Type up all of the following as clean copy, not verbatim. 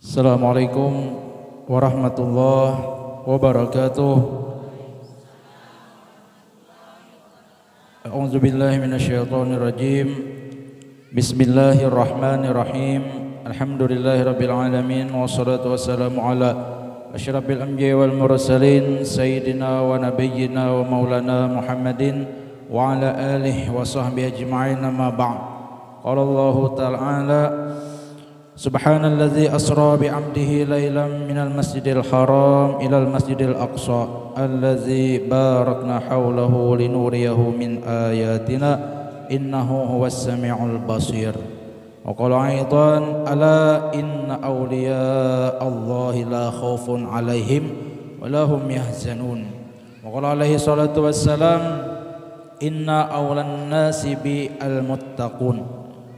Assalamualaikum warahmatullahi wabarakatuh. A'udzu billahi minasyaitonir rajim. Bismillahirrahmanirrahim. Alhamdulillahirabbil alamin wassalatu wassalamu ala asyrafil anbiya'i wal mursalin sayyidina wa nabiyyina wa maulana Muhammadin wa ala alihi wa sahbihi ajma'in, amma ba'd. Qala Allahu ta'ala Subhanalladzi asra bi'abdihi lailan minal masjidil haram ilal masjidil aqsa alladzi barakna haulahu linuriyahu min ayatina innahu huwas sami'ul basir. Wa qala aidan ala inna awliya Allahi la khaufun alaihim wa lahum yahzanun. Wa qala alaihi salatu wassalam inna awlan nasi bi al-muttaqun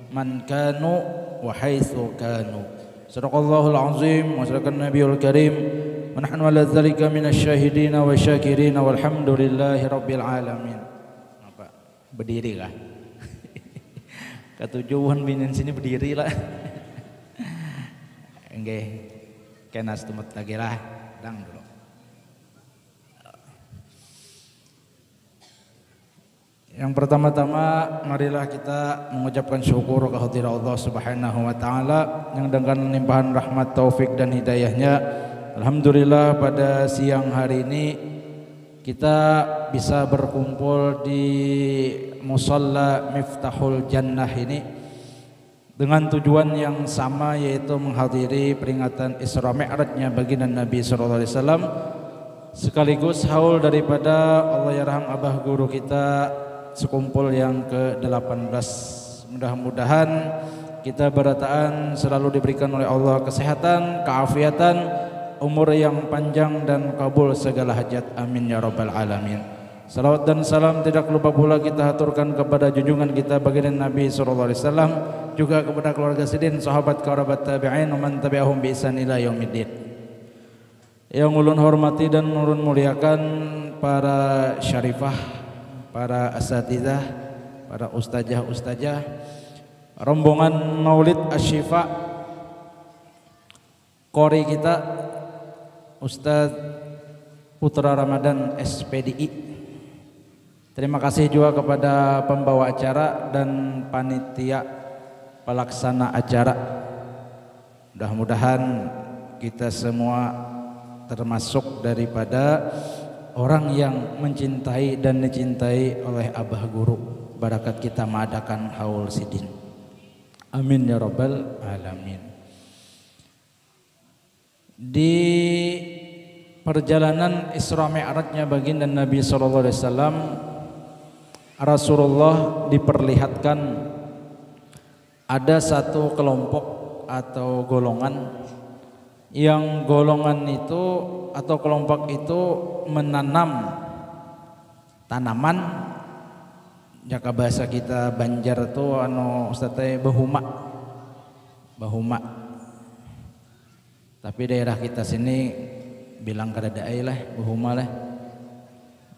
man kanu wa haitsu kanu. Sadaqallahul azim wa sadaqan nabiyul karim wa nahnu ala dzalika minasyahidin wa syakirin walhamdulillahi rabbil alamin. Apa? Berdiri lah. Ketujuan binin sini berdiri lah. Nggih. Kenas tumet lagi lah. Dang dulu. Yang pertama-tama marilah kita mengucapkan syukur kehadirat Allah Subhanahu wa taala yang dengan limpahan rahmat, taufik dan hidayahnya, alhamdulillah pada siang hari ini kita bisa berkumpul di Musalla Miftahul Jannah ini dengan tujuan yang sama, yaitu menghadiri peringatan Isra Mi'rajnya baginda Nabi sallallahu alaihi wasallam, sekaligus haul daripada Allah yarham abah guru kita sekumpul yang ke-18. Mudah-mudahan kita berataan selalu diberikan oleh Allah kesehatan, keafiatan, umur yang panjang dan kabul segala hajat, amin ya rabbal alamin. Salawat dan salam tidak lupa pula kita haturkan kepada junjungan kita baginda Nabi sallallahu alaihi wasallam, juga kepada keluarga sidin, sahabat, kerabat, tabi'in, man tabi'ahum bi ihsan ila yaumiddin. Yang ulun hormati dan ulun muliakan para syarifah, para asatidzah, para ustazah, rombongan Maulid Asy-Syifa, qori kita Ustaz Putra Ramadan SPDI. Terima kasih juga kepada pembawa acara dan panitia pelaksana acara. Mudah-mudahan kita semua termasuk daripada orang yang mencintai dan dicintai oleh abah guru, barakat kita mengadakan haul sidin, amin ya rabbal alamin. Di perjalanan Isra Mi'rajnya baginda Nabi sallallahu alaihi wasallam, Rasulullah diperlihatkan ada satu kelompok atau golongan, yang golongan itu atau kelompok itu menanam tanaman, jaka bahasa kita Banjar tuh anu ustaz teh bahuma. Tapi daerah kita sini bilang kadadaai lah bahuma lah.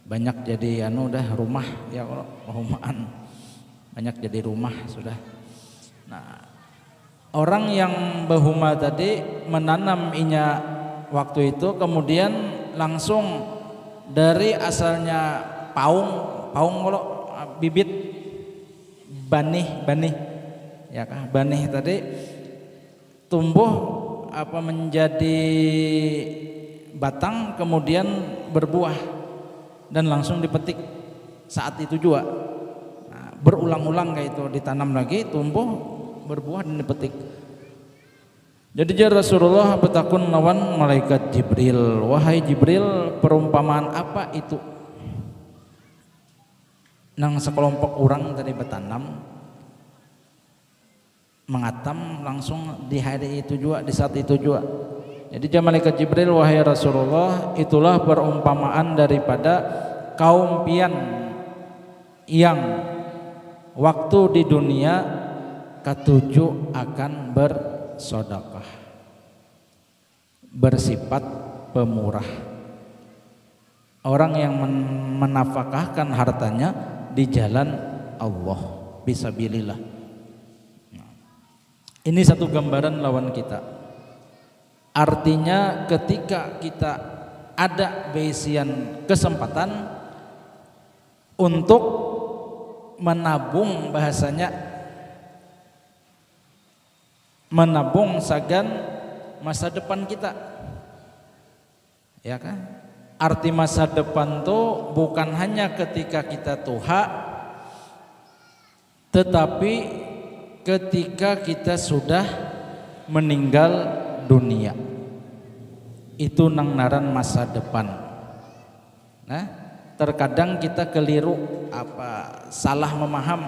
Banyak jadi anu dah rumah ya, kalau bahumaan banyak jadi rumah sudah. Nah, orang yang bahuma tadi menanam inya waktu itu, kemudian langsung dari asalnya paung kalau bibit banih ya kah, banih tadi tumbuh apa menjadi batang, kemudian berbuah dan langsung dipetik saat itu juga. Nah, berulang-ulang kayak itu, ditanam lagi, tumbuh, berbuah dan dipetik. Jadi jar Rasulullah petakun lawan malaikat Jibril, wahai Jibril, perumpamaan apa itu nang sekelompok orang tadi bertanam mengatam langsung di hari itu juga, di saat itu juga. Jadi jar malaikat Jibril, wahai Rasulullah, itulah perumpamaan daripada kaum pian yang waktu di dunia ketujuh akan bersedekah, bersifat pemurah, orang yang menafkahkan hartanya di jalan Allah fisabilillah. Ini satu gambaran lawan kita. Artinya ketika kita ada beisian kesempatan untuk menabung, bahasanya menabung sagan masa depan kita, ya kan? Arti masa depan tuh bukan hanya ketika kita tua, tetapi ketika kita sudah meninggal dunia. Itu nang naran masa depan. Nah, terkadang kita keliru salah memaham,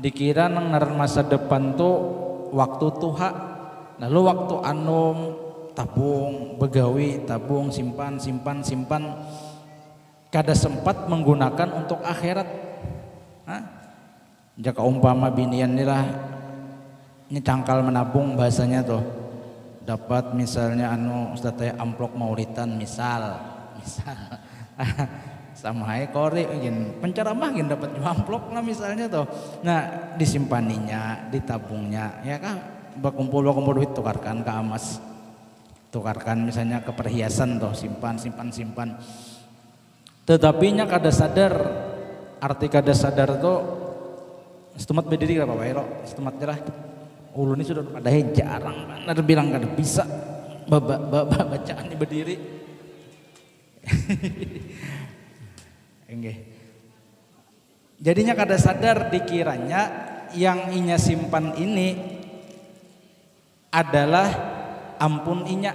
dikira nang naran masa depan tuh waktu tua. Lalu waktu anom tabung, begawi, tabung, simpan, kada sempat menggunakan untuk akhirat. Jika umpama binian nilah nyecangkal menabung, bahasanya tuh dapat misalnya Ustaz teh amplop maulitan misal sama hai kori gin penceramah gin dapat amplop lah misalnya tuh. Nah, disimpaninya, ditabungnya, ya kah, berkumpul duit tukarkan ke emas, tukarkan misalnya ke perhiasan tuh, simpan. Tetapi nya kada sadar, arti kada sadar tuh setemat berdiri apa Pak Ero, setemat jerah ulu ini sudah ada jarang ada bilang kada bisa bacaan ini berdiri. Enggak. Jadinya kada sadar, dikiranya yang inya simpan ini adalah ampun inya,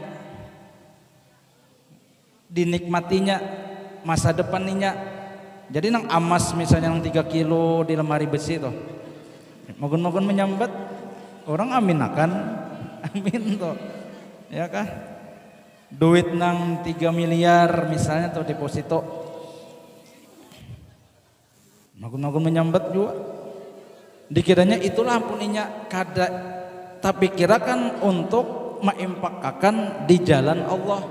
dinikmatinya masa depan inya. Jadi nang amas misalnya nang 3 kilo di lemari besi tuh, mogon-mogon menyambat orang amin akan amin tuh, ya kah? Duit nang 3 miliar misalnya tuh deposito, mogon-mogon menyambat juga. Dikiranya itulah ampun inya, kada tapi kirakan untuk mengimpakakan di jalan Allah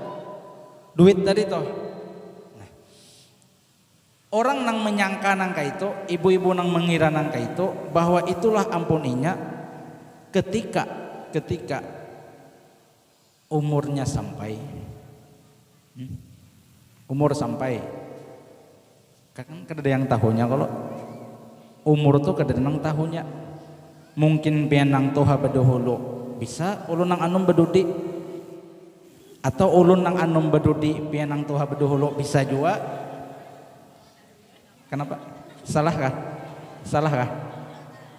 duit tadi tuh. Orang nang menyangka nangka itu, ibu-ibu nang mengira nangka itu bahwa itulah ampuninya ketika umurnya sampai, umur sampai, kan kada ada yang tahunya kalau umur tuh kada nang tahunya. Mungkin pianang toha bedoholo bisa ulun nang anum bedudi, atau ulun nang anum bedudi pianang toha bedoholo bisa juga. Kenapa? Salah kah?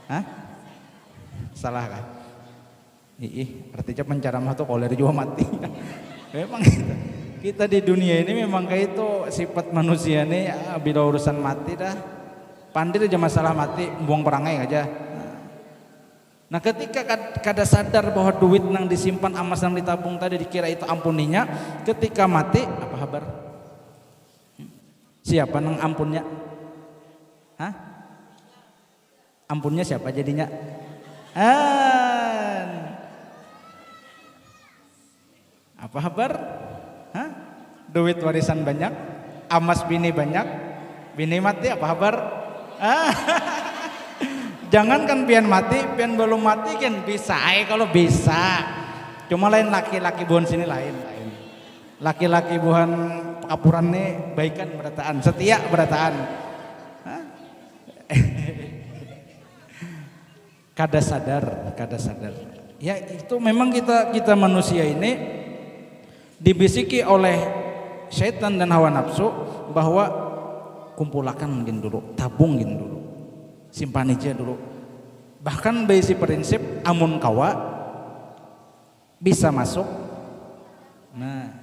Hah? Salah kah? Artinya penceramah tuh koler juga mati. Memang kita di dunia ini memang kayak itu sifat manusia nih, bila urusan mati dah pandir aja masalah mati, buang perangai aja. Nah, ketika kada sadar bahwa duit nang disimpan amas nang ditabung tadi dikira itu ampuninya, ketika mati apa kabar? Siapa nang ampunnya? Hah? Ampunnya siapa jadinya? Apa kabar? Hah? Duit warisan banyak, amas bini banyak, bini mati apa kabar? Jangan kan pian mati, pian belum mati kan bisa, kalau bisa. Cuma lain laki-laki buhan sini lain. Laki-laki buhan kapuran nih baikan berataan, setia berataan. Kada sadar. Ya itu memang kita manusia ini dibisiki oleh syaitan dan hawa nafsu bahwa kumpulakan mungkin dulu, tabung mungkin dulu, simpan aja dulu. Bahkan basi prinsip amun kawa bisa masuk. Nah,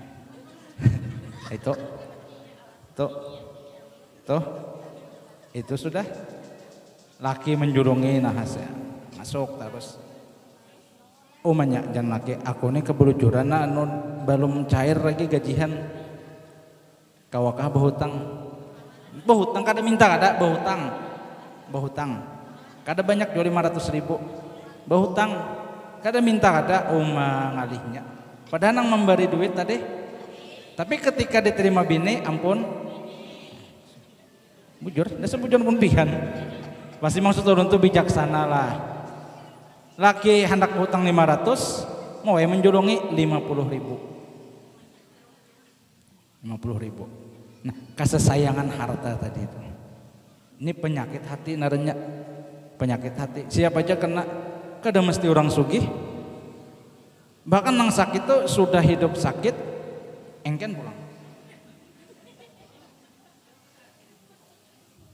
itu sudah laki menjurungi nahasnya masuk terus. Umanya jangan laki aku nih kebelujuran belum cair lagi gajian kawakah bahutang kada minta kada bahutang kada banyak jual 500.000 bahutang kada minta kada ngalihnya padahal nang memberi duit tadi, tapi ketika diterima bini ampun bujur, dasar bujur pun pihan. Pasti maksud turun tuh bijaksana lah. Laki hendak hutang 500, mau menjolongi 50.000. 50.000. Nah, kesesayangan harta tadi itu. Ini penyakit hati narenya. Penyakit hati. Siapa aja kena, kada mesti orang sugih. Bahkan nang sakit itu sudah hidup sakit, engken pulang.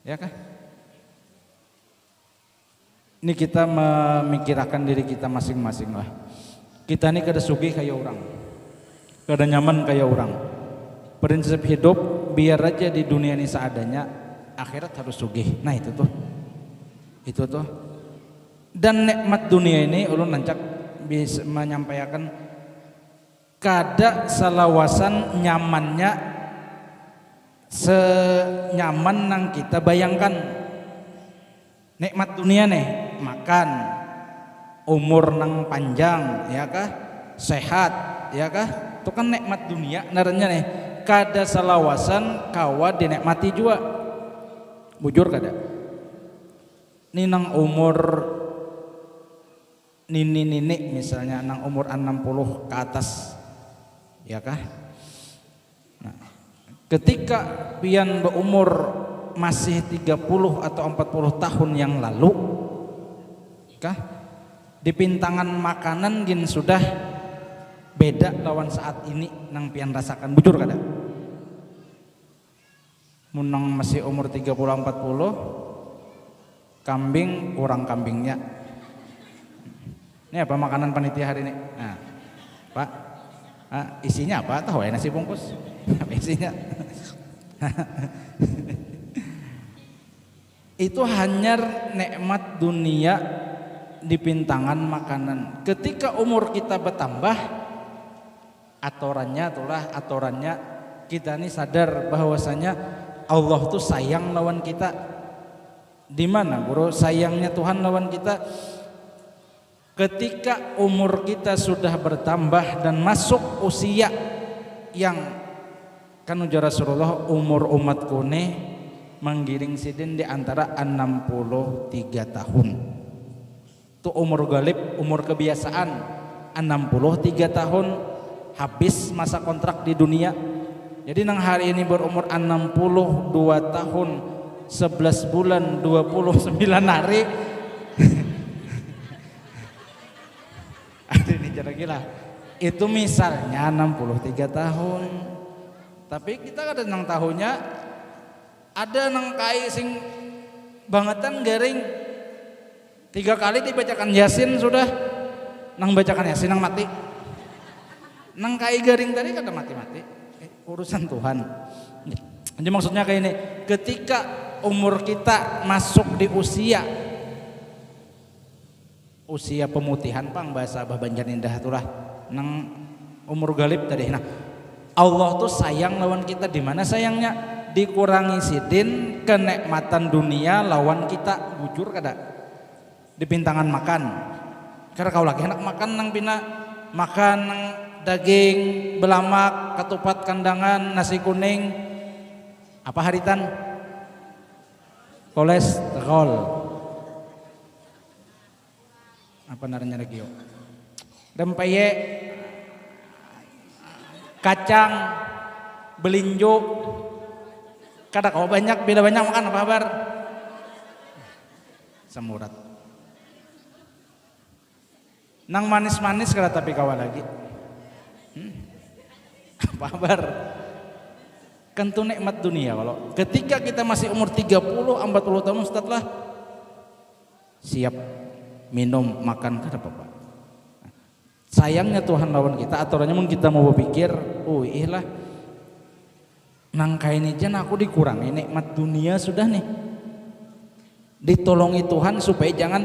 Ya kah? Ini kita memikirkan diri kita masing-masing lah. Kita ini kada sugih kayak orang, kada nyaman kayak orang. Prinsip hidup biar aja di dunia ini seadanya, akhirat harus sugih. Nah itu tuh. Dan nikmat dunia ini ulun nancak bisa menyampaikan kada selawasan nyamannya senyaman nang kita bayangkan. Nikmat dunia nih, makan, umur nang panjang, ya kah? Sehat, ya kah? Itu kan nikmat dunia narenya nih. Kada selawasan kawa dinikmati juga. Bujur kada? Ini nang umur nini misalnya nang umur 60 ke atas, ya kah? Nah, ketika pian berumur masih 30 atau 40 tahun yang lalu, kah? Dipintangan makanan gin sudah beda lawan saat ini nang pian rasakan. Bujur kada? Munang masih umur 30-40, kambing kurang kambingnya. Ini apa makanan panitia hari ini? Nah, Pak, isinya apa? Tahu ya nasi bungkus? Apa isinya? Itu hanya nikmat dunia dipintangan makanan. Ketika umur kita bertambah, aturannya kita ini sadar bahwasanya Allah tuh sayang lawan kita. Di mana bro sayangnya Tuhan lawan kita? Ketika umur kita sudah bertambah dan masuk usia yang kan ujar Rasulullah, umur umatku nih menggiring sidin di antara 63 tahun. Itu umur galib, umur kebiasaan. 63 tahun habis masa kontrak di dunia. Jadi nang hari ini berumur 62 tahun 11 bulan 29 hari. Ini cara gila. Itu misalnya 63 tahun. Tapi kita ada nang tahunnya, ada nang kai sing bangetan garing 3 kali dibacakan Yasin sudah nang bacakan Yasin nang mati. Nang kai garing tadi kada mati-mati. Urusan Tuhan. Jadi maksudnya kayak ini, ketika umur kita masuk di usia pemutihan pang bahasa Abah Banjarindah itulah nang umur galib tadi. Nah, Allah tuh sayang lawan kita. Di mana sayangnya? Dikurangi sidin kenikmatan dunia lawan kita. Bujur kada? Dipintangan makan. Karena kau lagi enak makan nang pina makan nang daging belamak, ketupat kandangan, nasi kuning, apa haritan? Kolesterol. Apa namanya lagi yo? Rempeye, kacang, belinjo. Kada kau banyak, bila banyak makan apa kabar? Semurat. Nang manis-manis kada tapi kawa lagi. Apa kabar? Kan itu nikmat dunia. Kalau ketika kita masih umur 30-40 tahun setelah siap minum makan kada apa-apa. Sayangnya Tuhan lawan kita. Aturannya mungkin kita mau berpikir, oh iyalah nang kaini jan aku dikurangi nikmat dunia sudah nih. Ditolongi Tuhan supaya jangan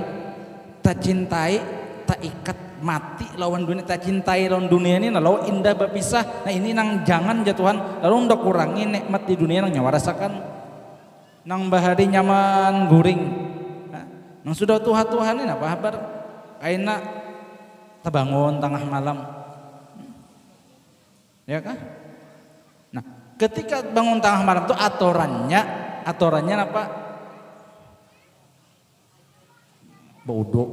tak cintai, tak ikat mati lawan dunia, tak cintai lawan dunia ini lalu indah berpisah. Nah ini nang jangan jatuhan lalu udah kurangi nikmat di dunia nang nyawa rasakan nang bahari nyaman guring. Nah, nang sudah Tuhan ini apa kabar aina terbangun tengah malam, ya kah? Nah ketika bangun tengah malam itu aturannya apa? Bodoh,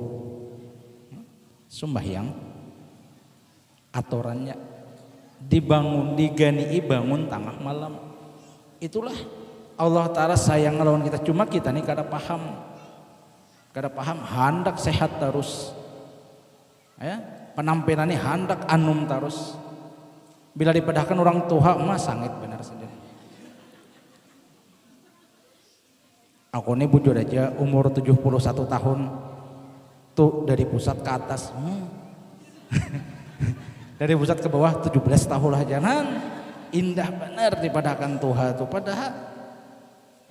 sembahyang, aturannya dibangun digani bangun tengah malam. Itulah Allah Ta'ala sayang lawan kita, cuma kita nih kada paham hendak sehat terus ya, penampilannya hendak anum terus, bila dipadahkan orang tua mah sangit benar saja. Aku nih bujur aja umur 71 tahun tuh, dari pusat ke atas dari pusat ke bawah 17 tahun lah, jangan indah benar dipadahkan Tuhan tuh, padahal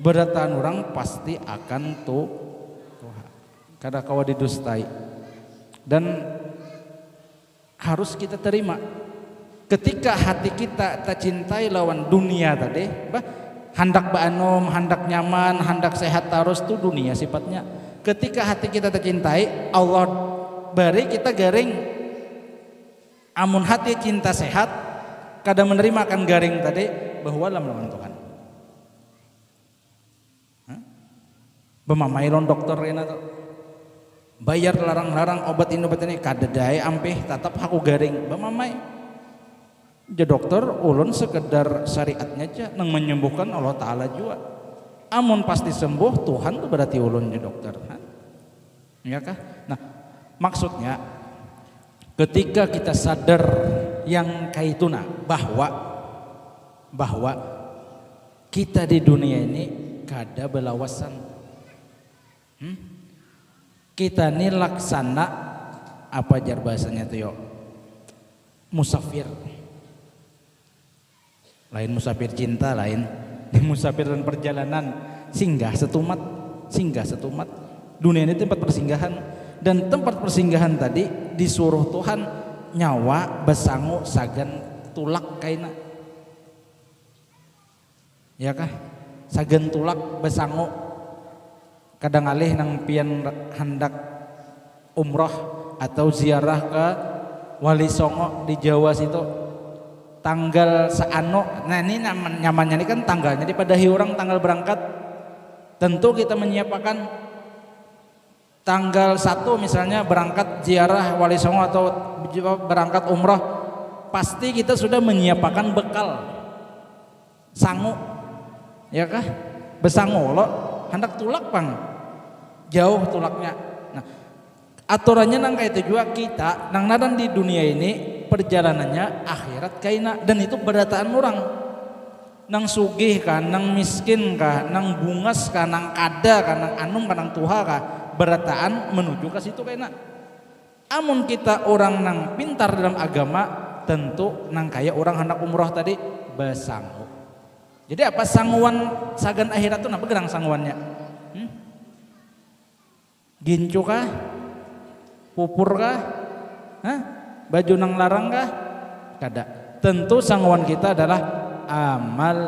beratan orang pasti akan tuh kada kawa didustai, dan harus kita terima ketika hati kita tak cintai lawan dunia tadi, hendak baanom, hendak nyaman, hendak sehat terus tuh dunia sifatnya. Ketika hati kita tak cintai, Allah bari kita garing. Amun hati cinta sehat, kada menerima akan garing tadi bahwa lawan Tuhan. Bemamailon dokter rena tuh bayar larang-larang obat ini kada dae ampih tetap aku garing bemamai je dokter ulun sekedar syariatnya aja nang menyembuhkan Allah Ta'ala juga, amun pasti sembuh Tuhan tuh berarti ulun je dokter ya kah. Nah maksudnya ketika kita sadar yang kaituna bahwa kita di dunia ini kada belawasan, kita ini laksana apa jar bahasanya tuh yo, musafir, lain musafir cinta, lain musafir dan perjalanan, singgah setumat. Dunia ini tempat persinggahan, dan tempat persinggahan tadi disuruh Tuhan nyawa besangu sagan tulak kaina, ya kah, sagan tulak besangu. Kadang alih nang pian hendak umroh atau ziarah ke Wali Songo di Jawa situ, tanggal seano, nah ini nyamannya ini kan tanggalnya dipadahi orang tanggal berangkat, tentu kita menyiapkan tanggal 1 misalnya berangkat ziarah Wali Songo atau berangkat umroh, pasti kita sudah menyiapkan bekal sangu, ya kah, besangu lo hendak tulak pang jauh tulaknya. Nah aturannya nang kayak itu juga kita nang nadan di dunia ini perjalanannya akhirat kaina, dan itu berataan orang nang sugih kah, nang miskin kah, nang bungas kah, nang kada kah, nang anum kah, nang tuha kah, berataan menuju ke situ kaina. Amun kita orang nang pintar dalam agama, tentu nang kayak orang hendak umroh tadi besangu. Jadi apa sanguan sagan akhirat itu apa gerang sanguannya? Gincu kah? Pupur kah? Baju nang larang kah? Kada. Tentu sanguan kita adalah amal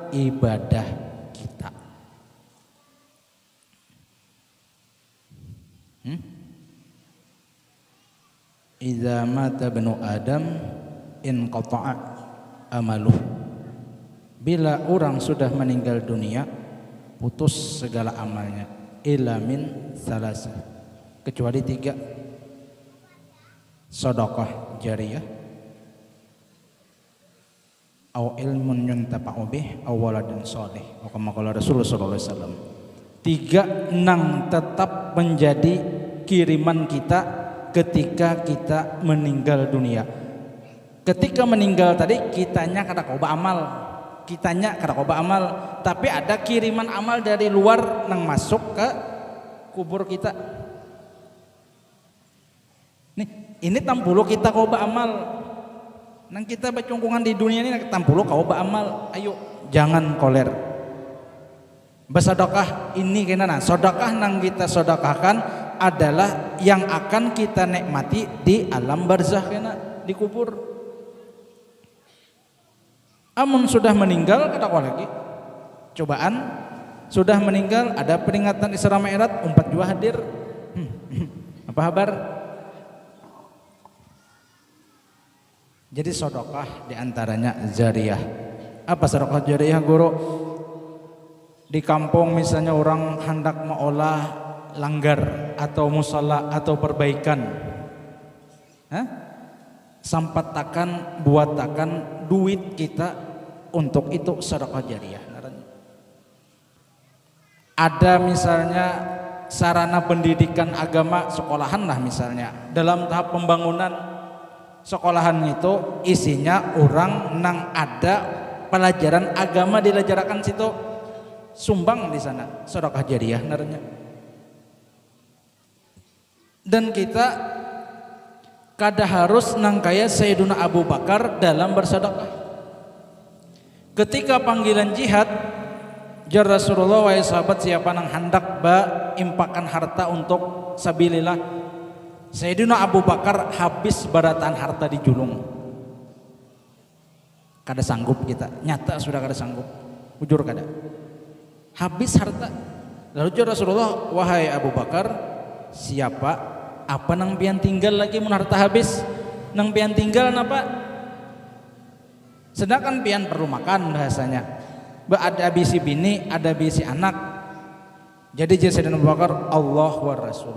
ibadah kita. Idza mata banu Adam in qata'a amaluh. Bila orang sudah meninggal dunia, putus segala amalnya. Illa min salasa, kecuali 3: sedekah jariyah, au ilmun yuntafa'u bih, au waladun shalih, kama qala Rasulullah sallallahu alaihi wasallam. 3 nang tetap menjadi kiriman kita ketika kita meninggal dunia. Ketika meninggal tadi kitanya kada koba amal, tapi ada kiriman amal dari luar nang masuk ke kubur kita. Ini tampulo kita koba amal, nang kita bacungkungan di dunia ini tampulo koba amal. Ayo jangan koler. Bersedekah ini kena sedekah nang kita sedekahkan adalah yang akan kita nikmati di alam barzakh kena di kubur. Amun sudah meninggal kada kau lagi cobaan, sudah meninggal ada peringatan Isra Mi'raj, umpat jua hadir. Apa kabar? Jadi sedekah diantaranya jariyah. Apa sedekah jariyah guru? Di kampung misalnya orang hendak mengolah langgar atau musala atau perbaikan, sampatakan buatakan duit kita untuk itu sedekah jariyah. Ada misalnya sarana pendidikan agama sekolahan lah misalnya, dalam tahap pembangunan sekolahan itu isinya orang nang ada pelajaran agama dilajarkan situ, sumbang di sana sedekah jariyah naranya. Dan kita kada harus nang kaya Sayyiduna Abu Bakar dalam bersedekah. Ketika panggilan jihad, jar Rasulullah, wahai sahabat, siapa nang hendak impakan harta untuk sabilillah. Sayyidina Abu Bakar habis baratan harta di julung. Kada sanggup kita, nyata sudah kada sanggup, jujur kada. Habis harta. Lalu jar Rasulullah, wahai Abu Bakar, siapa apa nang pian tinggal lagi mun harta habis? Nang pian tinggal napa? Sedangkan pian perlu makan bahasanya. Ada bisi bini, ada bisi anak. Jadi Sayyidina Abu Bakar, Allah wa Rasul.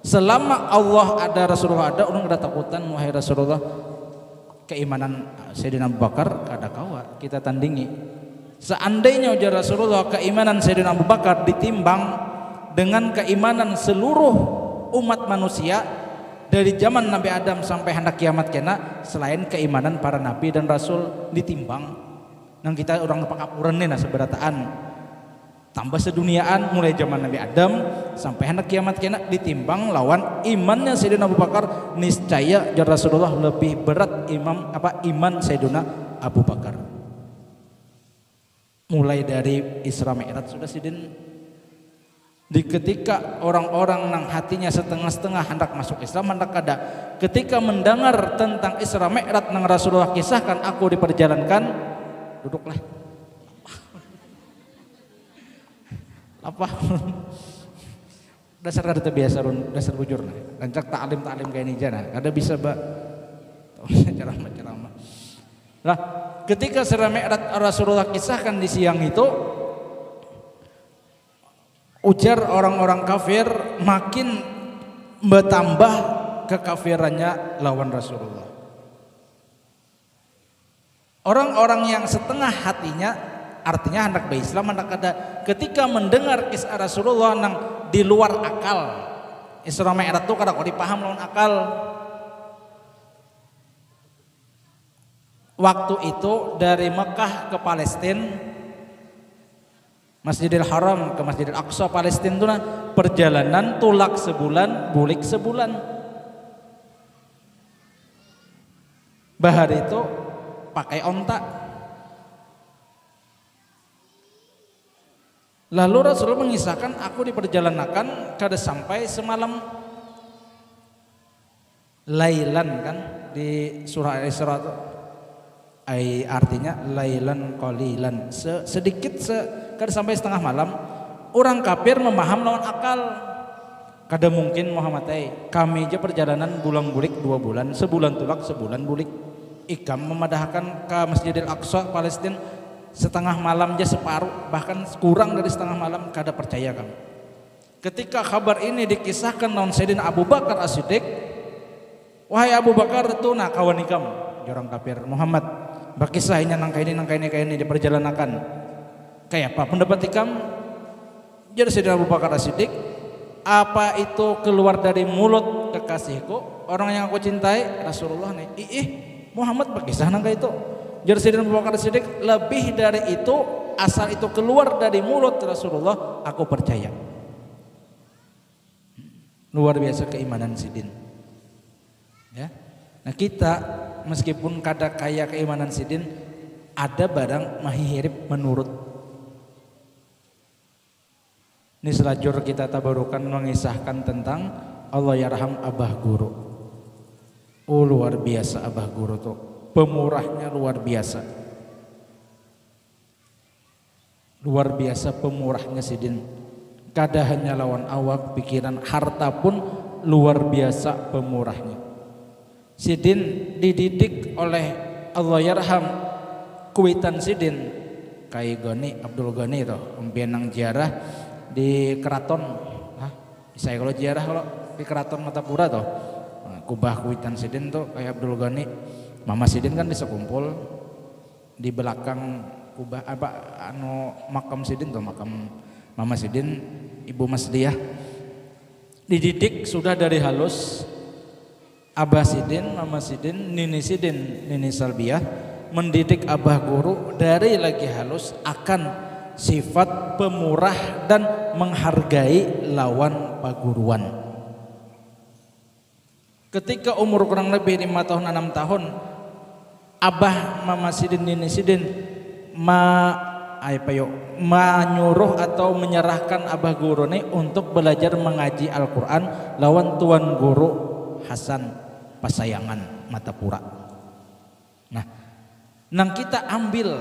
Selama Allah ada, Rasulullah ada, orang ada takutan wahai Rasulullah. Keimanan Sayyidina Abu Bakar kada kawa kita tandingi. Seandainya ujar Rasulullah keimanan Sayyidina Abu Bakar ditimbang dengan keimanan seluruh umat manusia dari zaman Nabi Adam sampai hendak kiamat kena, selain keimanan para nabi dan rasul ditimbang. Nang kita orang pakapuran nih seberataan tambah seduniaan mulai zaman Nabi Adam sampai hendak kiamat kena ditimbang lawan imannya Sayyidina Abu Bakar, niscaya jar Rasulullah lebih berat iman Sayyidina Abu Bakar. Mulai dari Isra Mi'raj sudah sidin, di ketika orang-orang nang hatinya setengah-setengah hendak masuk Islam hendak kada, ketika mendengar tentang Isra Mi'raj nang Rasulullah kisahkan, aku diperjalankan, duduklah apa dasar kada biasa dasar bujur nah rancak taklim kayak ini jana kada bisa ceramah. Nah, ketika Isra Mi'raj Rasulullah kisahkan di siang itu, ujar orang-orang kafir makin bertambah kekafirannya lawan Rasulullah. Orang-orang yang setengah hatinya, artinya hendak berislam hendak ada, ketika mendengar kisah Rasulullah nang di luar akal, Isra Mi'raj itu kada kau dipaham lawan akal. Waktu itu dari Mekah ke Palestina, Masjidil Haram ke Masjidil Aqsa Palestina itu perjalanan tulak sebulan, bulik sebulan. Bahar itu pakai onta. Lalu Rasulullah mengisahkan, aku diperjalankan kada sampai semalam. Lailan kan di surah Al-Isra itu artinya lailan qalilan, sedikit kada sampai setengah malam. Orang kafir memaham lawan akal. Kada mungkin Muhammad kami aja perjalanan bulang bulik 2 bulan, sebulan tulak sebulan bulik. Ikam memadahkan ke Masjidil Aqsa Palestina setengah malam aja separuh, bahkan kurang dari setengah malam, kada percaya kamu. Ketika kabar ini dikisahkan lawan Sayyidina Abu Bakar As-Siddiq, wahai Abu Bakar itu nak kawan ikam, orang kafir Muhammad berkisahnya nang kaini diperjalankan. Kayak apa pendapat ikam? Jadi Sayyidina Abu Bakar As-Siddiq, apa itu keluar dari mulut kekasihku, orang yang aku cintai, Rasulullah nih. Muhammad berkisah nang kayak itu. Jadi Sayyidina Abu Bakar As-Siddiq, lebih dari itu, asal itu keluar dari mulut Rasulullah, aku percaya. Luar biasa keimanan sidin. Ya. Nah kita meskipun kada kaya keimanan sidin, ada barang mahirip menurut. Ini selajur kita tabarukan mengisahkan tentang Allah yarham Abah Guru. Oh luar biasa Abah Guru tuh, pemurahnya luar biasa. Luar biasa pemurahnya sidin. Kada hanya lawan awak pikiran, harta pun luar biasa pemurahnya. Sidin dididik oleh Allah yarham kuitan sidin kayak Gani Abdul Ghani itu empianang ziarah di keraton. Saya kalau ziarah kalau di keraton Matapura tuh kubah kuitan sidin tuh kayak Abdul Ghani, Mama Sidin kan bisa kumpul di belakang kubah makam Sidin tuh, makam Mama Sidin, Ibu Masdiah. Dididik sudah dari halus, Abah Sidin, Mama Sidin, Nini Sidin, Nini Salbiah mendidik Abah Guru dari lagi halus akan sifat pemurah dan menghargai lawan paguruan. Ketika umur kurang lebih 5 tahun 6 tahun, Abah Mama Sidin Nini Sidin menyuruh atau menyerahkan Abah Guru ini untuk belajar mengaji Al-Quran lawan Tuan Guru Hasan Pasayangan Matapura. Nah, nang kita ambil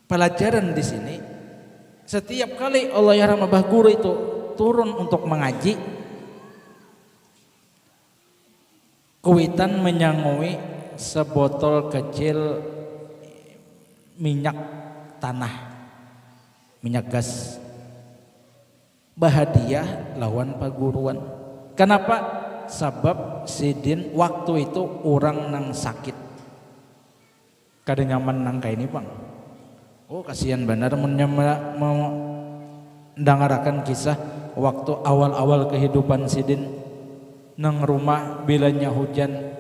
pelajaran di sini, setiap kali Allahyarham Abah Guru itu turun untuk mengaji, kuitan menyangui sebotol kecil minyak tanah, minyak gas, bahadiah lawan paguruan. Kenapa? Sebab Sidin waktu itu orang nang sakit, kada nyaman nang kayak ini bang. Oh kasihan benar mendengarkan kisah waktu awal-awal kehidupan Sidin nang rumah bilanya hujan,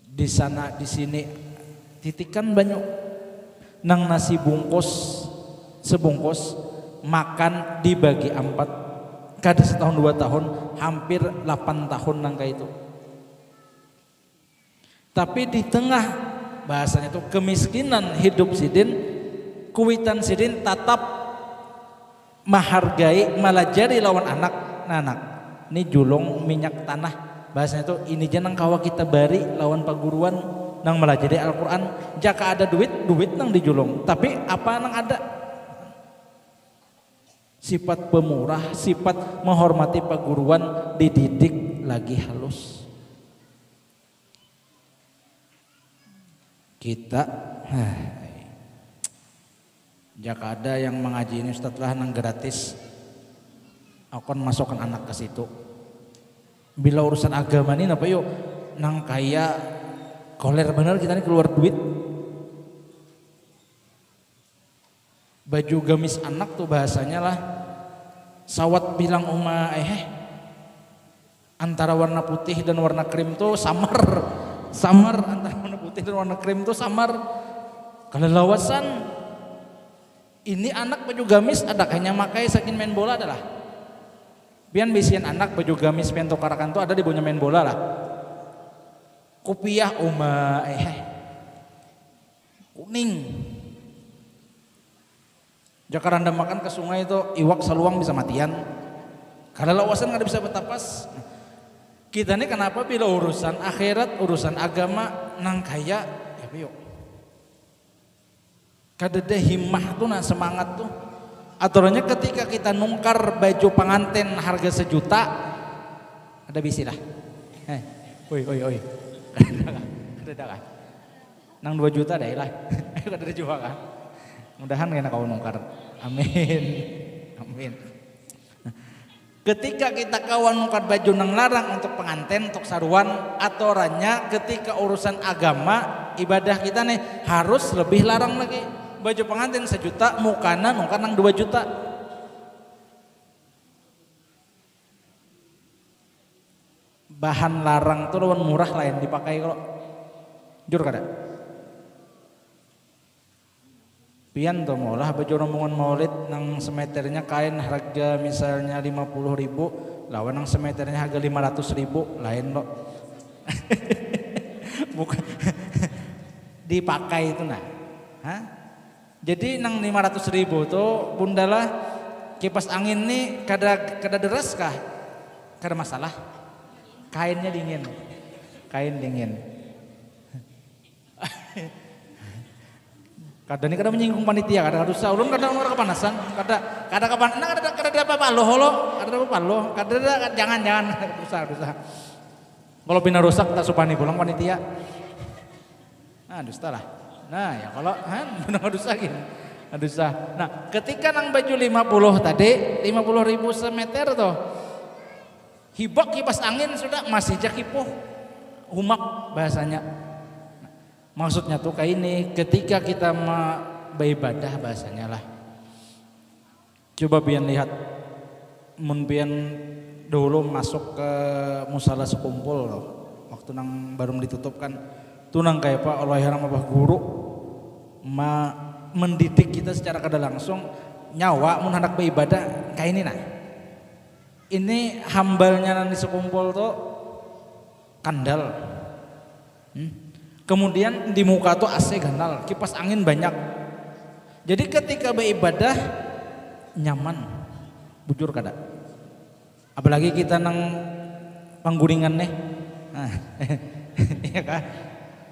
di sana di sini titikan banyak, nang nasi bungkus sebungkus makan dibagi 4, kada setahun 2 tahun, hampir 8 tahun nang kayak itu. Tapi di tengah bahasanya itu kemiskinan hidup Sidin, kuitan Sidin tetap menghargai, melajari lawan anak. Ini julung minyak tanah, bahasanya itu ini jenang kawa kita bari lawan paguruan nang melajari Al-Quran. Jika ada duit nang dijulung, tapi apa nang ada sifat pemurah, sifat menghormati paguruan, dididik lagi halus. Kita jika ada yang mengaji ini Ustadz lah nang gratis, akan masukkan anak ke situ. Bila urusan agama ini apa yuk nang kaya koler bener kita ini keluar duit. Baju gamis anak tuh bahasanya lah, sawat bilang antara warna putih dan warna krim tuh samar antara warna putih dan warna krim tuh samar. Kalau lawasan ini anak baju gamis ada kayaknya makai saking main bola adalah biar bisian anak baju gamis pian tukarakan tuh ada di punya main bola lah. Kopiah kuning. Jakaranda makan ke sungai itu iwak saluang bisa matian. Karena lawasan nggak bisa betapas. Kita ini kenapa bila urusan akhirat, urusan agama nang kaya ya yuk. Kadada himmah tuh nah semangat tuh. Aturannya ketika kita nungkar baju pengantin harga 1 juta, ada bisi lah. Oi. Ada kan? Nang 2 juta dah lah. Ayo kada jual kan. Mudahan kena kau nungkar. Amin. Ketika kita kawan nungkar baju nang larang untuk pengantin, untuk saruan, aturannya ketika urusan agama, ibadah kita nih harus lebih larang lagi. Baju pengantin 1 juta, mukana nungkar nang 2 juta. Bahan larang tuh lawan murah lain dipakai kalau jujur kada. Pian tuh maulah baju rombongan maulid nang semeternya kain harga misalnya 50.000, lawan nang semeternya harga 500.000 lain loh. Bukan dipakai itu nah. Jadi nang 500.000 tuh bundalah kipas angin nih kada deras kah? Kada masalah. Kainnya dingin. Kain dingin. Kadang ini kada menyinggung panitia, kada usah ulun kada orang kepanasan, kada apa lo, kada jangan rusak. Kalau bina rusak tak supani pulang panitia. Nah, dusta lah. Nah, ya kalau benar rusakin. Dusta. Nah, ketika nang baju 50 tadi, 50.000 semeter tuh. Hibak kipas angin sudah masih jakipoh humak bahasanya. Maksudnya tuh kayak ini, ketika kita beribadah bahasanya lah. Coba pian lihat, mun pian dulu masuk ke musala sekumpul loh. Waktu nang baru ditutup kan, tuh nang kayak apa Allah yang apa guru mendidik kita secara kada langsung nyawa mun hendak beribadah kayak ini nah. Ini hambalnya nanti sekumpul tuh kandal. Kemudian di muka tuh AC ganal, kipas angin banyak. Jadi ketika beribadah nyaman, bujur kada. Apalagi kita nang pangguringan nih, iya kah?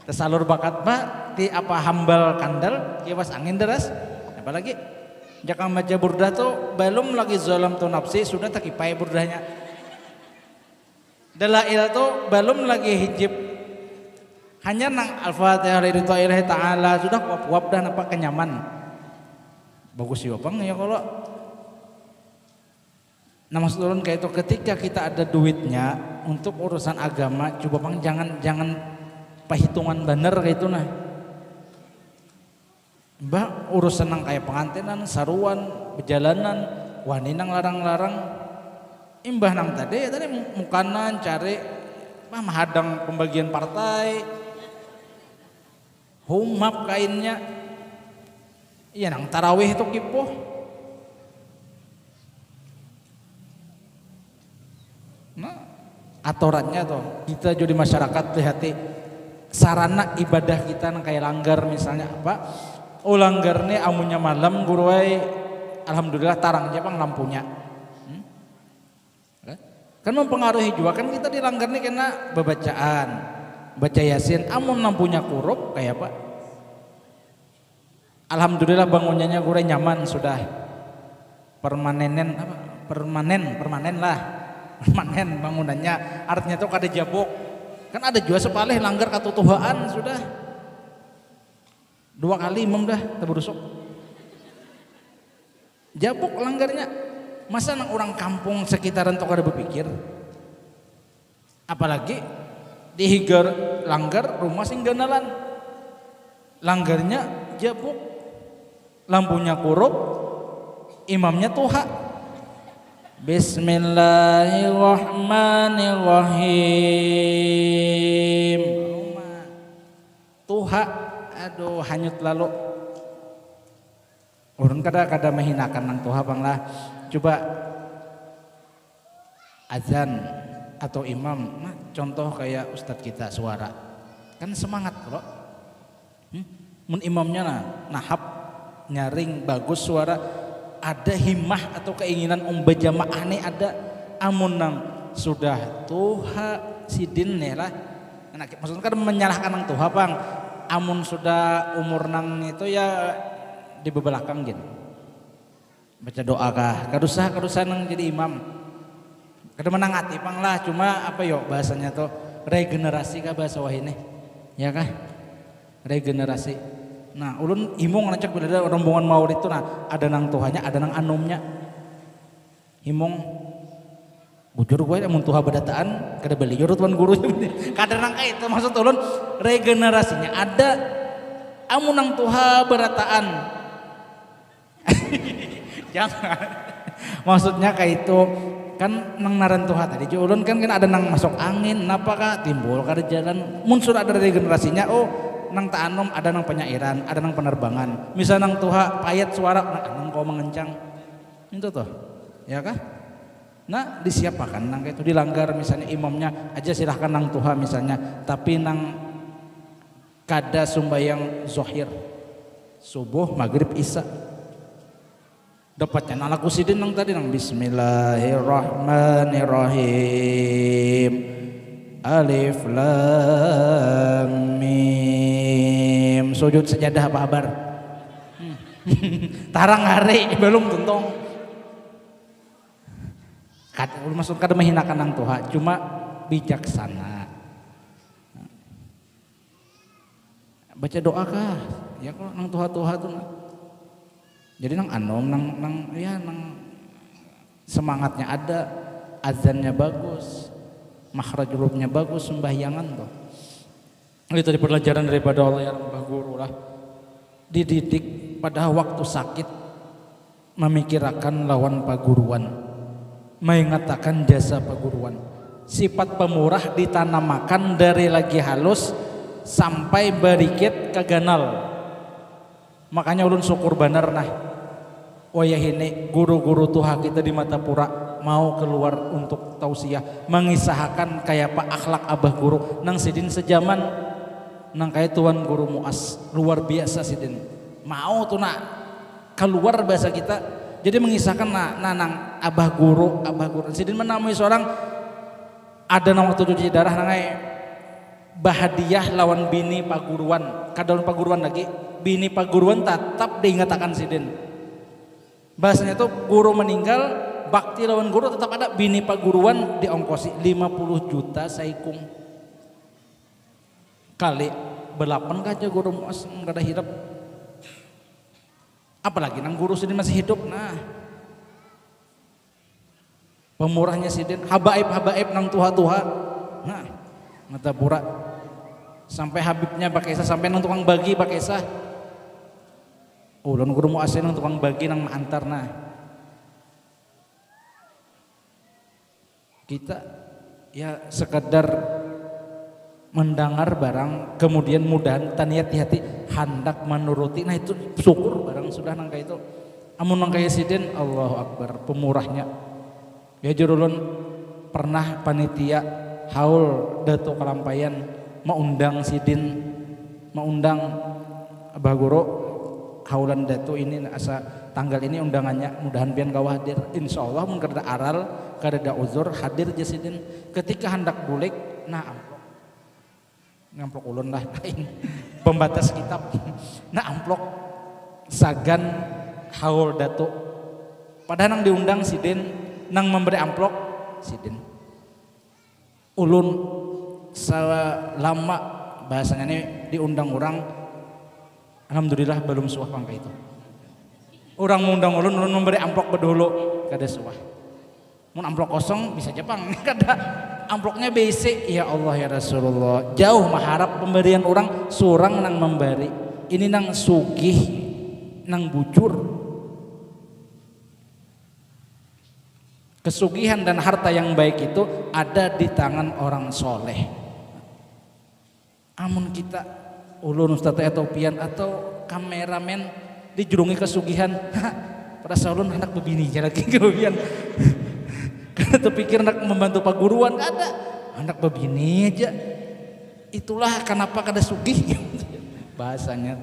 Tersalur bakat pak, di apa hambal kandal, kipas angin deras. Apalagi jangan baca burdah tuh belum lagi zalam tu nafsi sudah takipai burdahnya. Dalail tuh belum lagi hijib, hanya nang al-fatihah lillahi ta'ala sudah wap-wap dan apa kenyaman. Bagus ya bang ya kalau. Nah maksud ulun kayak itu ketika kita ada duitnya untuk urusan agama, coba bang jangan perhitungan bener kayak itu nah. Mbak urusan nang kayak pengantinan, saruan, perjalanan, wani nang larang-larang, imbah nang tadi mukanan cari menghadang pembagian partai, humap kainnya, iya nang tarawih itu kipoh. Nah aturannya tuh kita jadi masyarakat hati sarana ibadah kita nang kayak langgar misalnya apa? Langgar nih amunnya malam guruai alhamdulillah tarangnya bang lampunya. Kan mempengaruhi juga kan kita di langgar nih kena bacaan, baca yasin, amun lampunya kurup kayak apa? Alhamdulillah bangunannya guruai nyaman sudah permanen lah, permanen bangunannya artinya tuh kada jabok. Kan ada juga sepalih langgar katutuhaan sudah. 2 kali imam dah terberusuk. Jabuk langgarnya. Masa nang orang kampung sekitaran tuh kada berpikir. Apalagi dihigar langgar rumah sing ganalan. Langgarnya jabuk. Lampunya kurup. Imamnya tuha. Bismillahirrahmanirrahim. Tuha. Aduh hanyut lalu urun kada menghinakan nang tuha bang lah. Coba azan atau imam nah, contoh kayak ustadz kita suara kan semangat kok. Mun imamnya nahap nyaring bagus suara ada himmah atau keinginan berjamaah nih ada amun nang sudah tuha sidin nih lah nah, maksudnya kan menyalahkan nang tuha bang. Amun sudah umur nang itu ya di belakang gitu. Baca doa kah? Kadusah nang jadi imam. Kada menangati pang lah cuma apa yo bahasanya tuh regenerasi kah bahasa wah ini. Ya kah? Regenerasi. Nah, ulun imong ngecek bila ada rombongan maulid itu nah ada nang tuhanya, ada nang anumnya. Imong bujur gue mun tuha badataan kada beli jurut wan guru kada nang itu maksud ulun regenerasinya ada amun nang tuha berataan jangan maksudnya kayak itu kan nang naran tuha tadi ulun kan ada nang masuk angin napa kah timbul kada jalan mun sudah ada regenerasinya oh nang ta'anum ada nang penyairan ada nang penerbangan misal nang tuha payat suara nang kau mengencang itu tuh ya kah. Nah disiapakan nang itu dilanggar misalnya imamnya aja silahkan nang tuha misalnya tapi nang kada sumbayang zohir subuh maghrib isya dapatnya nang laku sidin nang tadi nang bismillahirrahmanirrahim alif lam mim sujud sajadah apa kabar tarang hari belum tuntong maksud kada menghinakan nang tuha cuma bijaksana baca doa kah ya kalau nang tuha tuh jadi nang anom nang semangatnya ada azannya bagus, makhraj hurufnya bagus, sembahyangan tuh. Itu di pelajaran daripada Allah ya Mbah Guru lah. Dididik pada waktu sakit memikirkan lawan paguruan, mengatakan jasa paguruan. Sifat pemurah ditanamakan dari lagi halus sampai berikit kaganal. Makanya ulun syukur bener nah wayah ini guru-guru tuha kita di Matapura mau keluar untuk tausiah mengisahkan kayak apa akhlak abah guru nang sidin sejaman nang kayak tuan guru Muas luar biasa sidin mau tuh nak keluar bahasa kita jadi mengisahkan nang abah guru sidin menamui seorang ada nama cuci darah nangai bahadiah lawan bini paguruan kadang paguruan lagi bini paguruan tetap diingatakan sidin bahasanya tuh guru meninggal bakti lawan guru tetap ada bini paguruan diongkosi 50 juta saikung kali belapan kaca guru Muas nggak ada hidup apalagi nang guru sidin masih hidup nah pemurahnya sidin habaib nang tuha nah Matapura sampai Habibnya pakai sah sampai nang tukang bagi pakai sah ulun guru Muas nang tukang bagi nang antar nah kita ya sekedar mendengar barang kemudian mudahan taniat di hati hendak menuruti nah itu syukur barang sudah nang kayak itu amun nang kayak sidin Allahu Akbar pemurahnya ya jurulun pernah panitia haul Dato Kalampayan mengundang sidin mengundang Abah Guru haulan Dato ini asa tanggal ini undangannya mudahan pian kau hadir insyaallah mun kada aral kada uzur hadir jasidin ketika hendak bulik nah amplok ulun lah lain pembatas kitab nah amplok sagan haul Dato padahal nang diundang sidin nang memberi amplok sidin ulun selama bahasanya ini diundang orang alhamdulillah belum suah pangka itu orang mengundang ulun memberi amplok bedulu kada suah mun amplok kosong bisa Jepang kada amploknya BC ya Allah ya Rasulullah jauh mengharap pemberian orang surang nang memberi ini nang sugih nang bujur kesugihan dan harta yang baik itu ada di tangan orang soleh amun kita ulun Ustaz atau pian atau kameramen dijurungi kesugihan pada ulun anak bebini lagi kemudian karena terpikir anak membantu paguruan ada anak bebini aja itulah kenapa kada sugih bahasanya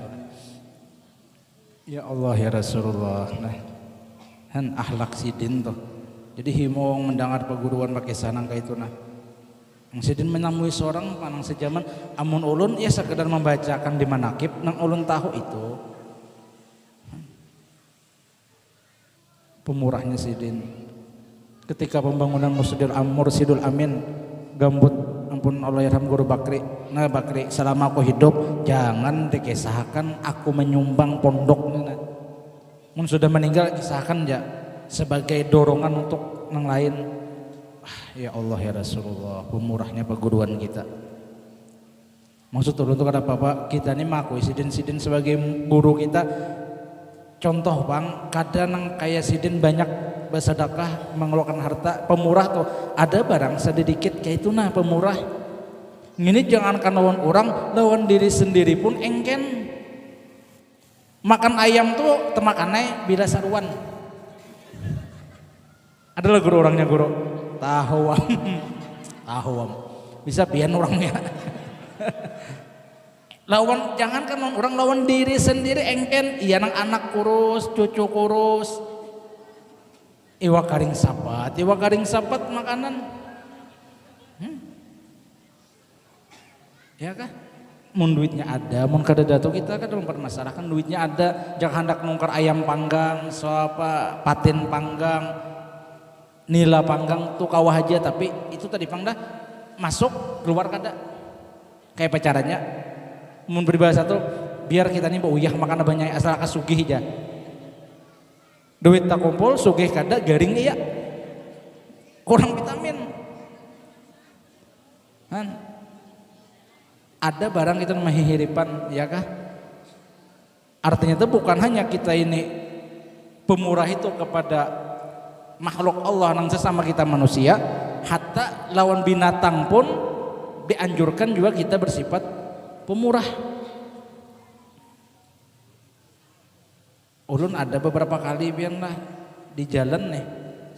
ya Allah ya Rasulullah nah han akhlak sidin tuh jadi himong mendengar paguruan pakai sanang kayak itu nah yang sidin menemui seorang panang sejaman amun ulun ya sekedar membacakan di manakib nang ulun tahu itu pemurahnya sidin ketika pembangunan Mursidul Amin gambut ampun Allah yarham Guru Bakri nah Bakri selama aku hidup jangan dikisahkan aku menyumbang pondok nah. Mun sudah meninggal kisahkan ya sebagai dorongan untuk yang lain ya Allah ya Rasulullah pemurahnya paguruan kita maksud turun untuk ada apa kita ini mengakui sidin sebagai guru kita contoh bang kadang kayak sidin banyak bersedekah mengeluarkan harta pemurah tuh ada barang sedikit kayak itu nah pemurah ini jangankan lawan orang lawan diri sendiri pun engken makan ayam tuh temakannya bila saruan adalah guru orangnya guru tahuam bisa pian orangnya lawan jangan kan orang lawan diri sendiri engken iya nang anak kurus cucu kurus iwa karing sapat makanan ya kah mun duitnya ada mun kada dato kita kan mempermasalahkan duitnya ada jangan hendak nungkar ayam panggang so apa patin panggang nila panggang tuh kawah aja tapi itu tadi pangdah masuk keluar kada kayak pacarannya mun berbahasa tuh biar kita nih uyah makan banyak asal kasugih aja duit tak kumpul sugih kada garing iya kurang vitamin. Han, ada barang kita menghihiripan, ya kah? Artinya itu bukan hanya kita ini pemurah itu kepada makhluk Allah nang sesama kita manusia, hatta lawan binatang pun dianjurkan juga kita bersifat pemurah. Ulun ada beberapa kali biar lah di jalan nih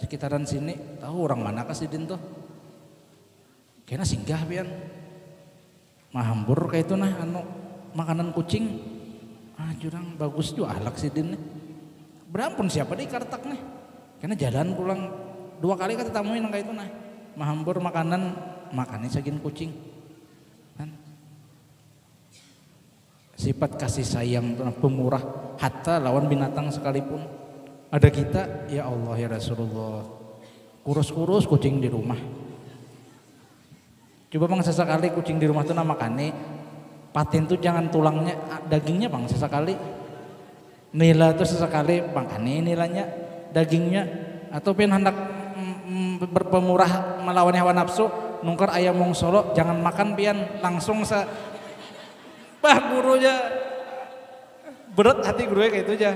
sekitaran sini, tahu orang mana kah sidin tuh? Kayaknya singgah pian. Mahambur kayak itu nah anu makanan kucing. Ah jurang bagus juga ahlak sidin nih. Berampun siapa di kartak nih. Karena jalan pulang 2 kali kata tamuin kayak itu nah. Mahambur makanan makannya sagin kucing. Kan? Sifat kasih sayang pemurah hatta lawan binatang sekalipun. Ada kita, ya Allah ya Rasulullah, kurus-kurus kucing di rumah. Coba bang sesekali kucing di rumah tuh nama makannya, patin tuh jangan tulangnya, dagingnya bang sesekali. Nila tuh sesekali makannya nilanya, dagingnya. Atau pin hendak berpemurah melawan hawa nafsu, nungkar ayam mong solo, jangan makan pian langsung bah gurunya berat hati gurunya kayak itu aja,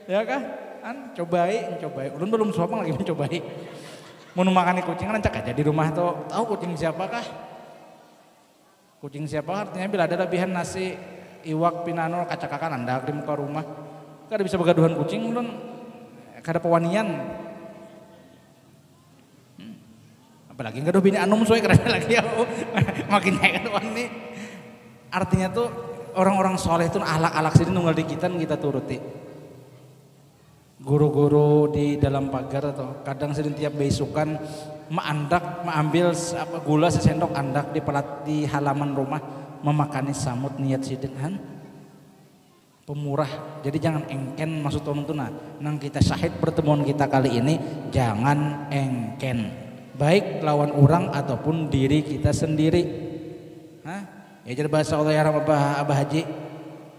ya kah? Cobai, ulun belum suapang lagi mencobai. Mau makan kucing kan cak aja di rumah tuh, tahu kucing siapakah? Kucing siapa? Artinya bila ada lebihan nasi, iwak, pinano, kacakakan anda kirim ke rumah, kada bisa begaduhan kucing, ulun kada pewanian. Apalagi nggak ada bini anum soalnya karena lagi aku makin naik wani. Artinya tuh orang-orang soleh itu alak-alak sini nunggal di kita turuti. Guru-guru di dalam pagar atau kadang sedang tiap besukan maandak ambil gula sesendok andak di halaman rumah memakani samut niat sidin pemurah. Jadi jangan engken maksud teman tuh nang kita syahid pertemuan kita kali ini jangan engken baik lawan orang ataupun diri kita sendiri. Ya jadi bahasa Allah ya Abah Haji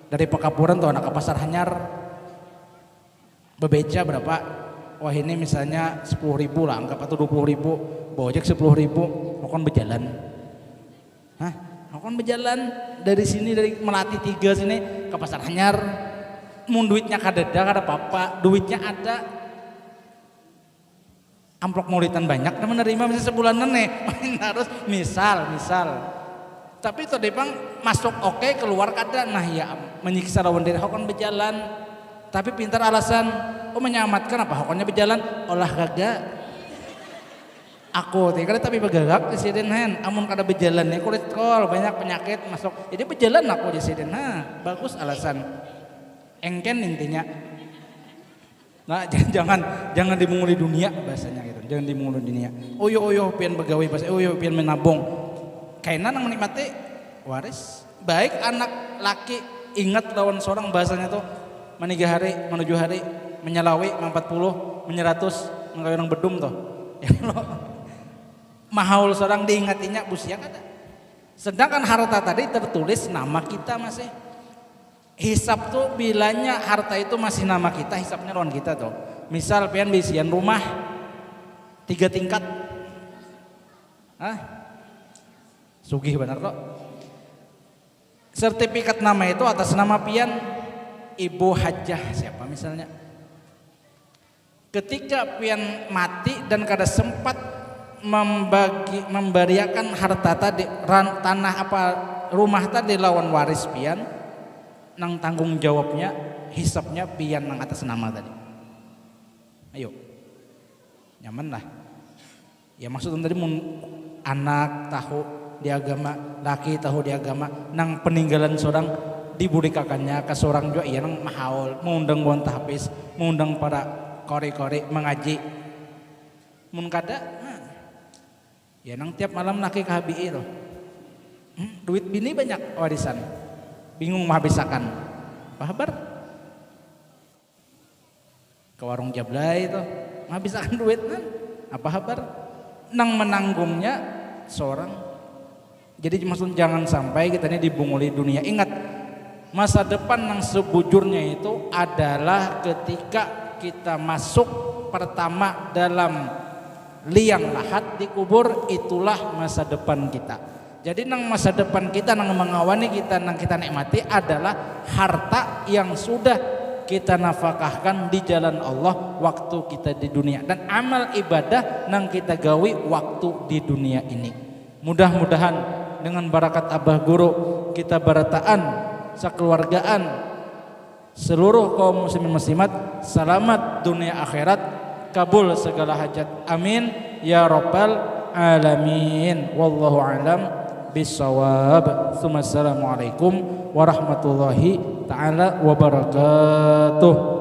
dari Pekapuran tuh anak ke pasar Hanyar bebeca berapa? Wah ini misalnya 10.000 lah, anggap atau 20.000, bojek 10.000, mau berjalan. Mau berjalan dari sini dari Melati 3 sini ke pasar Hanyar, mun duitnya kada apa-apa, duitnya ada, amplop maulitan banyak, dan menerima misalnya sebulanan nih, harus misal. Tapi itu depang masuk oke, keluar kada, nah ya menyiksa lawan diri, kan berjalan. Tapi pintar alasan, menyamatkan apa? Hokonnya berjalan, olahraga. Aku tiga tapi begagak di sini amun kada berjalan nih kulit kol banyak penyakit masuk. Jadi berjalan aku di sini. Bagus alasan. Engken intinya. Nah jangan dimunguli dunia bahasanya gitu. Jangan dimunguli dunia. Oyo pian begawe bahasa oyo pian menabung. Kainan yang menikmati waris. Baik anak laki ingat lawan seorang bahasanya tuh. Meniga hari, menuju hari, menyelawi, 40, menyeratus, mengkawin orang bedum tuh. Ya lo, mahaul seorang diingatinya busia kada. Sedangkan harta tadi tertulis nama kita masih. Hisab tuh bilanya harta itu masih nama kita, hisabnya lawan kita tuh. Misal pian bisian rumah 3 tingkat. Sugih benar kok. Sertifikat nama itu atas nama pian Ibu Hajah siapa misalnya. Ketika pian mati dan kada sempat memberiakan harta tadi tanah apa rumah tadi lawan waris pian nang tanggung jawabnya hisapnya pian nang atas nama tadi. Ayo nyaman lah ya maksudnya tadi anak tahu di agama laki tahu di agama nang peninggalan seorang dibudikakannya ke seorang juga iya nang mahaul mengundang buan tahfiz mengundang para kori-kori mengaji mun kada ya nang tiap malam laki kehabi itu duit bini banyak warisan bingung menghabisakan apa kabar ke warung jablay itu menghabisakan duit apa kabar nang menanggungnya seorang. Jadi maksud jangan sampai kita ini dibunguli dunia. Ingat masa depan yang sebujurnya itu adalah ketika kita masuk pertama dalam liang lahat dikubur, itulah masa depan kita. Jadi nang masa depan kita, nang mengawani kita, nang kita nikmati adalah harta yang sudah kita nafkahkan di jalan Allah waktu kita di dunia, dan amal ibadah nang kita gawi waktu di dunia ini. Mudah-mudahan dengan barakat Abah Guru kita barataan sakeluargaan seluruh kaum muslimin muslimat selamat dunia akhirat, kabul segala hajat, amin ya rabbal alamin. Wallahu alam bisawab. Assalamualaikum warahmatullahi ta'ala wabarakatuh.